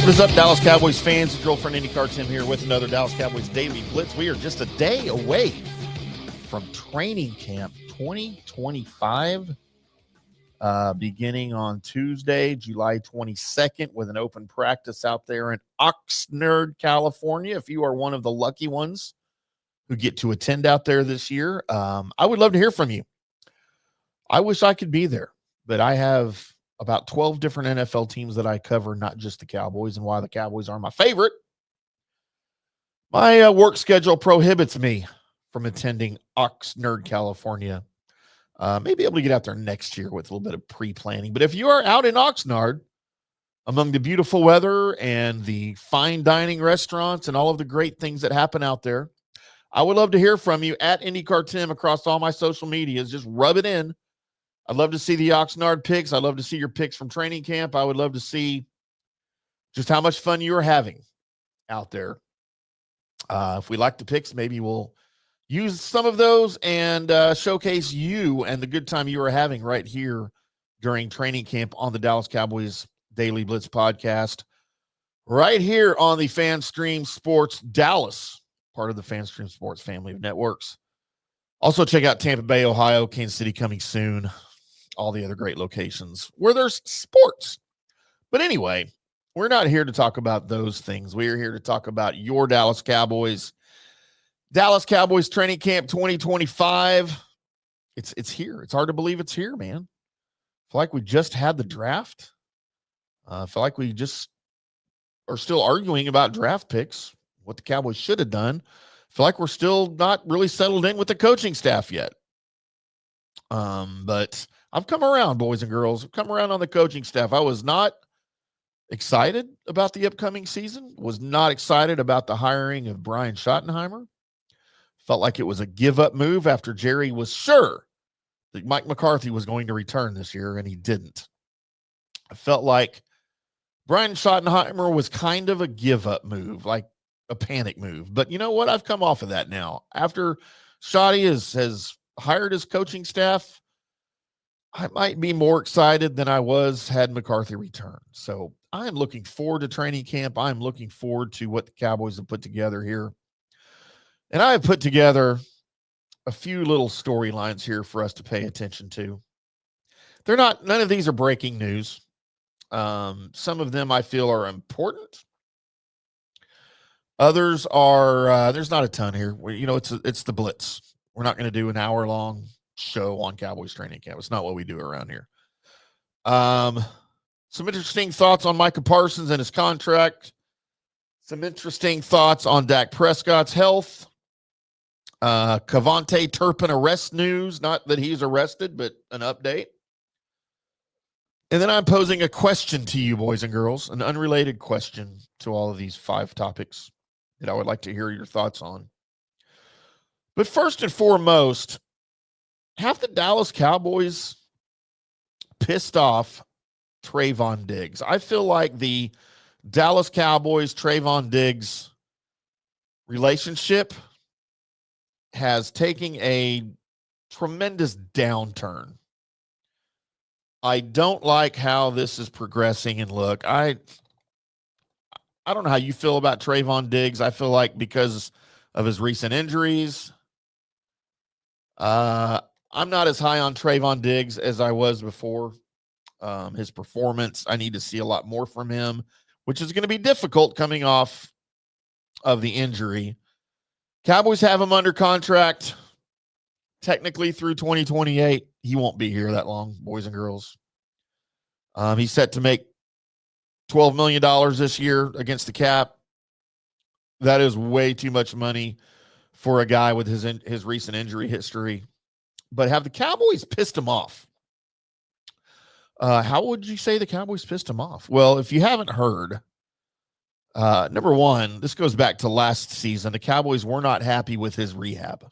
What is up, Dallas Cowboys fans? It's girlfriend IndyCar Tim here with another Dallas Cowboys Daily Blitz. We are just a day away from training camp 2025, beginning on Tuesday, July 22nd, with an open practice out there in Oxnard, California. If you are one of the lucky ones who get to attend out there this year, I would love to hear from you. I wish I could be there, but I have about 12 different NFL teams that I cover, not just the Cowboys, and why the Cowboys are my favorite. My work schedule prohibits me from attending Oxnard, California. May be able to get out there next year with a little bit of pre-planning. But if you are out in Oxnard, among the beautiful weather and the fine dining restaurants and all of the great things that happen out there, I would love to hear from you at IndyCar Tim across all my social medias. Just rub it in. I'd love to see the Oxnard picks. I'd love to see your picks from training camp. I would love to see just how much fun you are having out there. If we like the picks, maybe we'll use some of those and showcase you and the good time you are having right here during training camp on the Dallas Cowboys Daily Blitz podcast, right here on the FanStream Sports Dallas, part of the FanStream Sports family of networks. Also, check out Tampa Bay, Ohio, Kansas City coming soon. All the other great locations where there's sports. But anyway, we're not here to talk about those things. We are here to talk about your Dallas Cowboys. Dallas Cowboys training camp 2025. It's here. It's hard to believe it's here, man. I feel like we just had the draft. I feel like we just are still arguing about draft picks, what the Cowboys should have done. I feel like we're still not really settled in with the coaching staff yet. But I've come around, boys and girls. I've come around on the coaching staff. I was not excited about the upcoming season, was not excited about the hiring of Brian Schottenheimer. Felt like it was a give-up move after Jerry was sure that Mike McCarthy was going to return this year, and he didn't. I felt like Brian Schottenheimer was kind of a give-up move, like a panic move. But you know what? I've come off of that now. After Schotty has hired his coaching staff, I might be more excited than I was had McCarthy return. So I'm looking forward to training camp. I'm looking forward to what the Cowboys have put together here. And I have put together a few little storylines here for us to pay attention to. None of these are breaking news. Some of them I feel are important. Others are, there's not a ton here. It's the Blitz. We're not going to do an hour-long show on Cowboys training camp. It's not what we do around here. Some interesting thoughts on Micah Parsons and his contract. Some interesting thoughts on Dak Prescott's health. Cavante Turpin arrest news. Not that he's arrested, but an update. And then I'm posing a question to you, boys and girls, an unrelated question to all of these 5 topics that I would like to hear your thoughts on. But first and foremost, have the Dallas Cowboys pissed off Trevon Diggs? I feel like the Dallas Cowboys, Trevon Diggs relationship has taken a tremendous downturn. I don't like how this is progressing. And look, I don't know how you feel about Trevon Diggs. I feel like because of his recent injuries, I'm not as high on Trevon Diggs as I was before. His performance, I need to see a lot more from him, which is going to be difficult coming off of the injury. Cowboys have him under contract technically through 2028. He won't be here that long, boys and girls. He's set to make $12 million this year against the cap. That is way too much money for a guy with his recent injury history. But have the Cowboys pissed him off? How would you say the Cowboys pissed him off? Well, if you haven't heard, number one, this goes back to last season. The Cowboys were not happy with his rehab.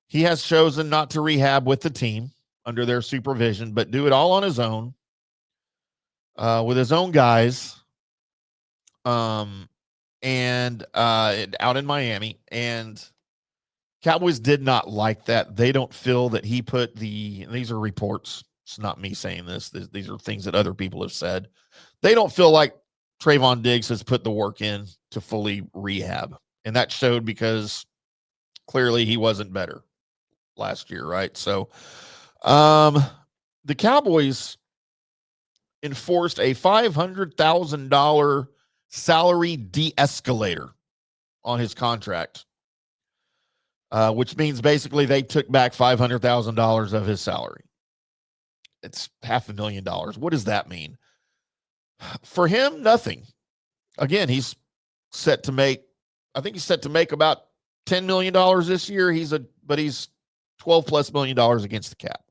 He has chosen not to rehab with the team under their supervision, but do it all on his own, with his own guys, and out in Miami. And Cowboys did not like that. They don't feel that he put these are reports. It's not me saying this. These are things that other people have said. They don't feel like Trevon Diggs has put the work in to fully rehab. And that showed because clearly he wasn't better last year, right? So the Cowboys enforced a $500,000 salary de-escalator on his contract, which means basically they took back $500,000 of his salary. It's $500,000. What does that mean? For him, nothing. Again, he's set to make, I think he's set to make about $10 million this year. But he's $12+ million against the cap.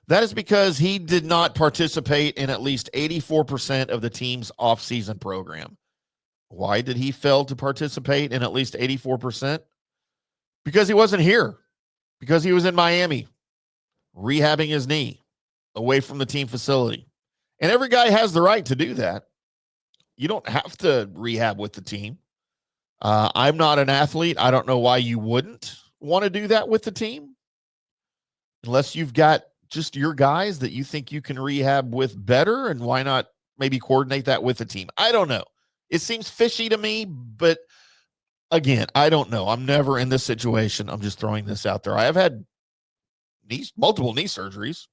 That is because he did not participate in at least 84% of the team's offseason program. Why did he fail to participate in at least 84%? Because he wasn't here. Because he was in Miami, rehabbing his knee away from the team facility. And every guy has the right to do that. You don't have to rehab with the team. I'm not an athlete. I don't know why you wouldn't want to do that with the team. Unless you've got just your guys that you think you can rehab with better, and why not maybe coordinate that with the team? I don't know. It seems fishy to me, but again, I don't know. I'm never in this situation. I'm just throwing this out there. I have had multiple knee surgeries.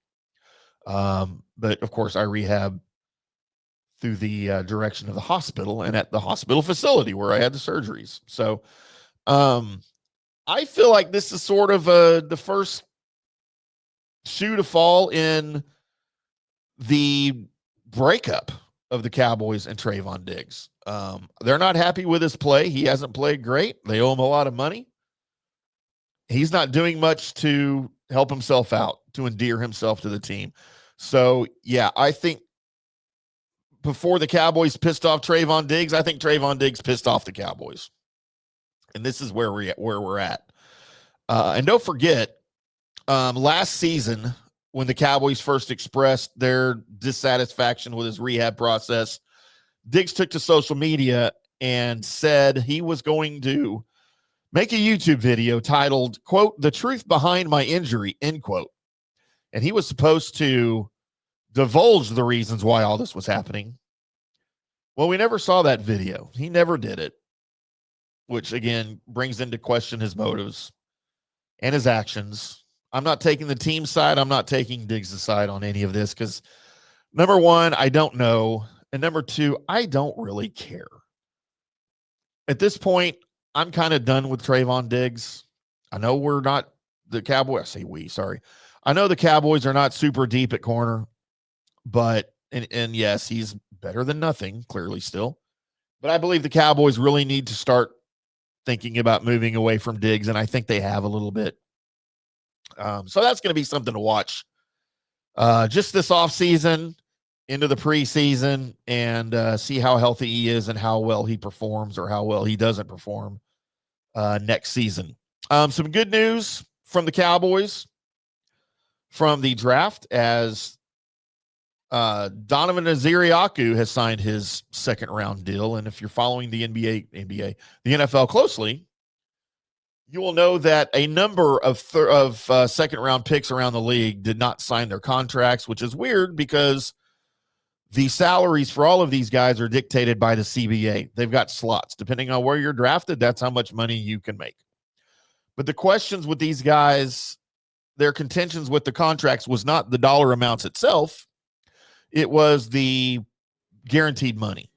But of course I rehab through the direction of the hospital and at the hospital facility where I had the surgeries. So I feel like this is sort of the first shoe to fall in the breakup of the Cowboys and Trevon Diggs. They're not happy with his play. He hasn't played great. They owe him a lot of money. He's not doing much to help himself out, to endear himself to the team. So, yeah, I think before the Cowboys pissed off Trevon Diggs, I think Trevon Diggs pissed off the Cowboys. And this is where we're at. And don't forget, last season, when the Cowboys first expressed their dissatisfaction with his rehab process, Diggs took to social media and said he was going to make a YouTube video titled, quote, "The Truth Behind My Injury," end quote. And he was supposed to divulge the reasons why all this was happening. Well, we never saw that video. He never did it, which again brings into question his motives and his actions. I'm not taking the team side. I'm not taking Diggs' side on any of this because, number one, I don't know. And number two, I don't really care. At this point, I'm kind of done with Trevon Diggs. I know we're not the Cowboys. I say we, sorry. I know the Cowboys are not super deep at corner, but, and yes, he's better than nothing, clearly still. But I believe the Cowboys really need to start thinking about moving away from Diggs, and I think they have a little bit. So that's going to be something to watch just this offseason into the preseason and see how healthy he is and how well he performs or how well he doesn't perform next season. Some good news from the Cowboys from the draft as Donovan Aziriaku has signed his second-round deal. And if you're following the the NFL closely, you will know that a number of second-round picks around the league did not sign their contracts, which is weird because the salaries for all of these guys are dictated by the CBA. They've got slots. Depending on where you're drafted, that's how much money you can make. But the questions with these guys, their contentions with the contracts was not the dollar amounts itself. It was the guaranteed money.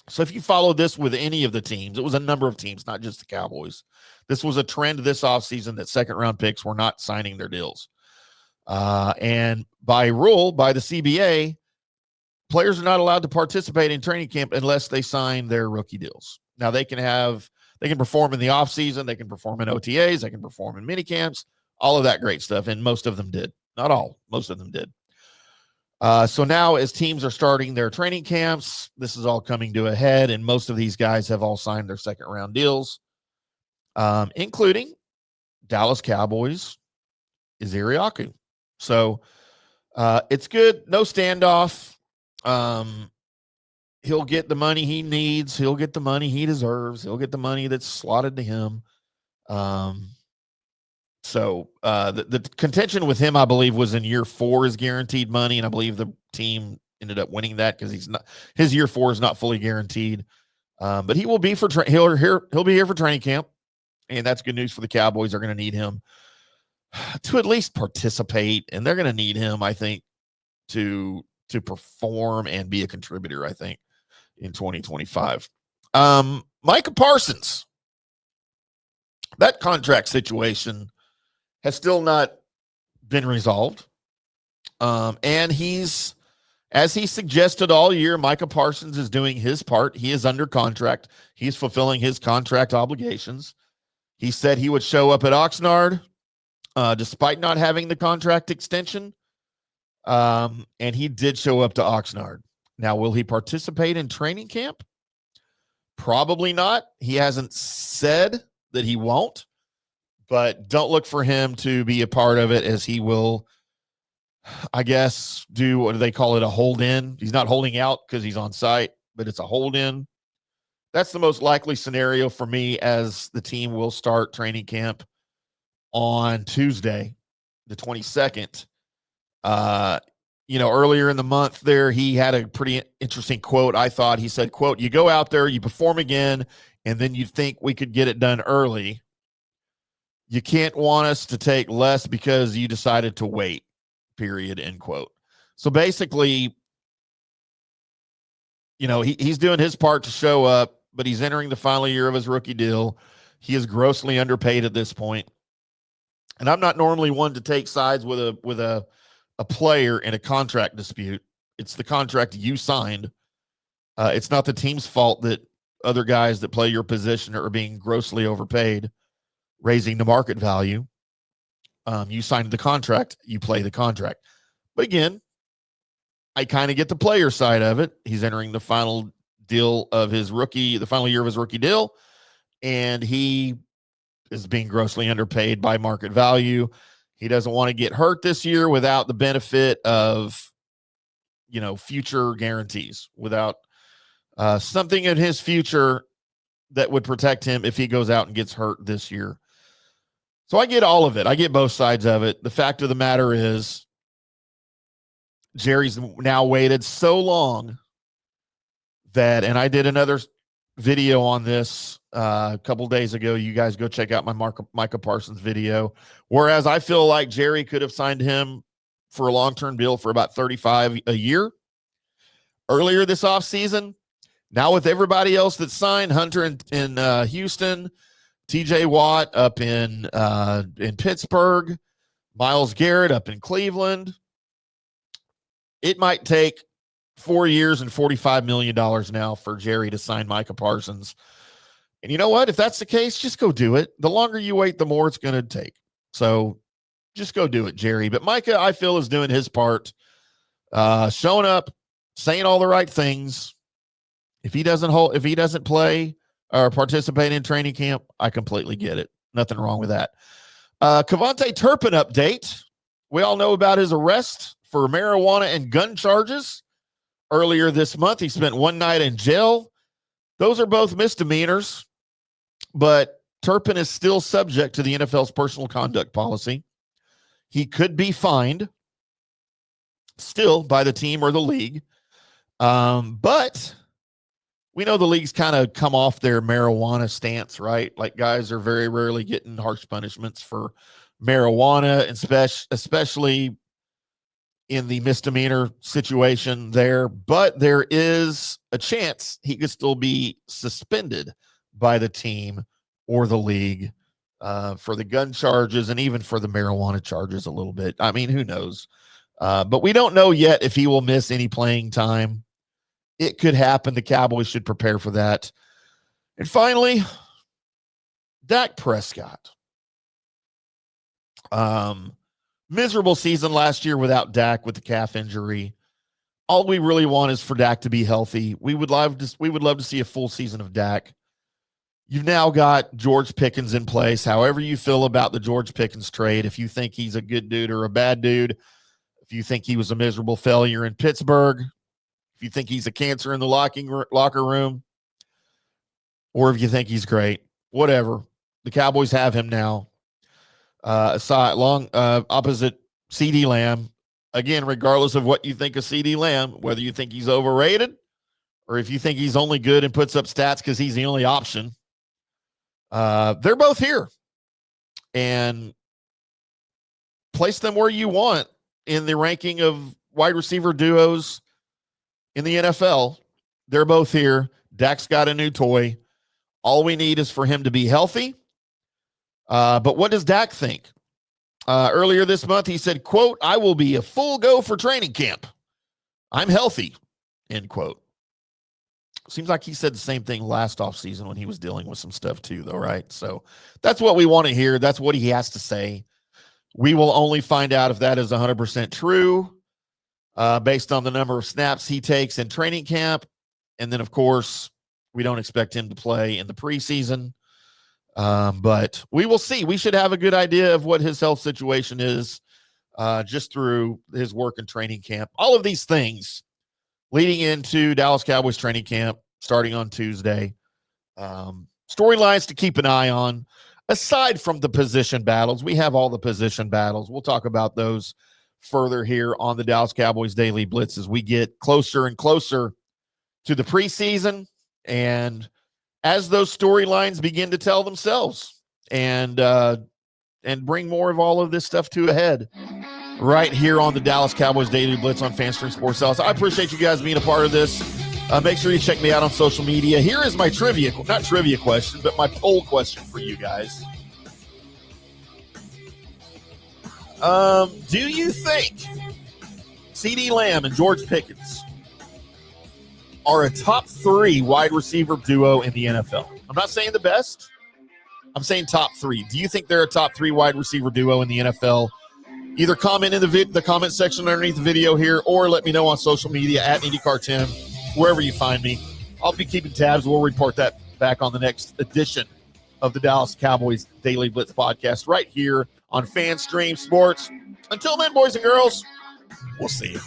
So if you follow this with any of the teams, it was a number of teams, not just the Cowboys. This was a trend this offseason that second-round picks were not signing their deals. And by rule, by the CBA, players are not allowed to participate in training camp unless they sign their rookie deals. Now, they can perform in the offseason, they can perform in OTAs, they can perform in mini camps, all of that great stuff, and most of them did. Not all, most of them did. So now as teams are starting their training camps, this is all coming to a head, and most of these guys have all signed their second-round deals, including Dallas Cowboys, Aziriaku. So it's good. No standoff. He'll get the money he needs. He'll get the money he deserves. He'll get the money that's slotted to him. So the contention with him, I believe, was in year 4 is guaranteed money, and I believe the team ended up winning that because his year 4 is not fully guaranteed. But he will be he'll be here for training camp, and that's good news for the Cowboys. They're going to need him to at least participate, and they're going to need him, I think, to perform and be a contributor, I think, in 2025. Micah Parsons, that contract situation has still not been resolved. And as he suggested all year, Micah Parsons is doing his part. He is under contract. He's fulfilling his contract obligations. He said he would show up at Oxnard despite not having the contract extension. And he did show up to Oxnard. Now, will he participate in training camp? Probably not. He hasn't said that he won't, but don't look for him to be a part of it, as he will, I guess, do, what do they call it, a hold in. He's not holding out because he's on site, but it's a hold in. That's the most likely scenario for me, as the team will start training camp on Tuesday, the 22nd. Earlier in the month there, he had a pretty interesting quote, I thought. He said, quote, "You go out there, you perform again, and then you think we could get it done early. You can't want us to take less because you decided to wait, period," end quote. So basically, he's doing his part to show up, but he's entering the final year of his rookie deal. He is grossly underpaid at this point. And I'm not normally one to take sides with a player in a contract dispute. It's the contract you signed. It's not the team's fault that other guys that play your position are being grossly overpaid, raising the market value. You signed the contract, you play the contract. But again, I kind of get the player side of it. He's entering the final year of his rookie deal, and he is being grossly underpaid by market value. He doesn't want to get hurt this year without the benefit of, future guarantees, without something in his future that would protect him if he goes out and gets hurt this year. So I get all of it. I get both sides of it. The fact of the matter is, Jerry's now waited so long that, and I did another video on this a couple days ago. You guys go check out my Micah Parsons video. Whereas I feel like Jerry could have signed him for a long-term deal for about $35 a year earlier this offseason. Now with everybody else that signed, Hunter in Houston, TJ Watt up in Pittsburgh, Myles Garrett up in Cleveland, it might take 4 years and $45 million now for Jerry to sign Micah Parsons. And you know what? If that's the case, just go do it. The longer you wait, the more it's going to take. So just go do it, Jerry. But Micah, I feel, is doing his part, showing up, saying all the right things. If he doesn't play or participate in training camp, I completely get it. Nothing wrong with that. Cavante Turpin update. We all know about his arrest for marijuana and gun charges earlier this month. He spent one night in jail. Those are both misdemeanors, but Turpin is still subject to the NFL's personal conduct policy. He could be fined still by the team or the league. But we know the league's kind of come off their marijuana stance, right? Like, guys are very rarely getting harsh punishments for marijuana, especially in the misdemeanor situation there. But there is a chance he could still be suspended by the team or the league for the gun charges and even for the marijuana charges a little bit. I mean, who knows? But we don't know yet if he will miss any playing time. It could happen. The Cowboys should prepare for that. And finally, Dak Prescott. Miserable season last year without Dak with the calf injury. All we really want is for Dak to be healthy. We would love to see a full season of Dak. You've now got George Pickens in place. However you feel about the George Pickens trade, if you think he's a good dude or a bad dude, if you think he was a miserable failure in Pittsburgh, if you think he's a cancer in the locker room, or if you think he's great, whatever. The Cowboys have him now. Opposite CeeDee Lamb. again, regardless of what you think of CeeDee Lamb, whether you think he's overrated or if you think he's only good and puts up stats because he's the only option, they're both here. And place them where you want in the ranking of wide receiver duos in the NFL. They're both here. Dak's got a new toy. All we need is for him to be healthy. But what does Dak think? Earlier this month, he said, quote, "I will be a full go for training camp. I'm healthy," end quote. Seems like he said the same thing last offseason when he was dealing with some stuff too, though, right? So that's what we want to hear. That's what he has to say. We will only find out if that is 100% true based on the number of snaps he takes in training camp. And then, of course, we don't expect him to play in the preseason. But we will see. We should have a good idea of what his health situation is just through his work in training camp. All of these things leading into Dallas Cowboys training camp starting on Tuesday. Storylines to keep an eye on. Aside from the position battles, we have all the position battles. We'll talk about those further here on the Dallas Cowboys Daily Blitz as we get closer and closer to the preseason and as those storylines begin to tell themselves and bring more of all of this stuff to a head right here on the Dallas Cowboys Daily Blitz on FanStream Sports Dallas. I appreciate you guys being a part of this. Make sure you check me out on social media. Here is my not trivia question, but my poll question for you guys. Do you think CeeDee Lamb and George Pickens are a top 3 wide receiver duo in the NFL? I'm not saying the best. I'm saying top 3. Do you think they're a top 3 wide receiver duo in the NFL? Either comment in the comment section underneath the video here or let me know on social media at IndyCar10, wherever you find me. I'll be keeping tabs. We'll report that back on the next edition of the Dallas Cowboys Daily Blitz podcast right here on FanStream Sports. Until then, boys and girls, we'll see you.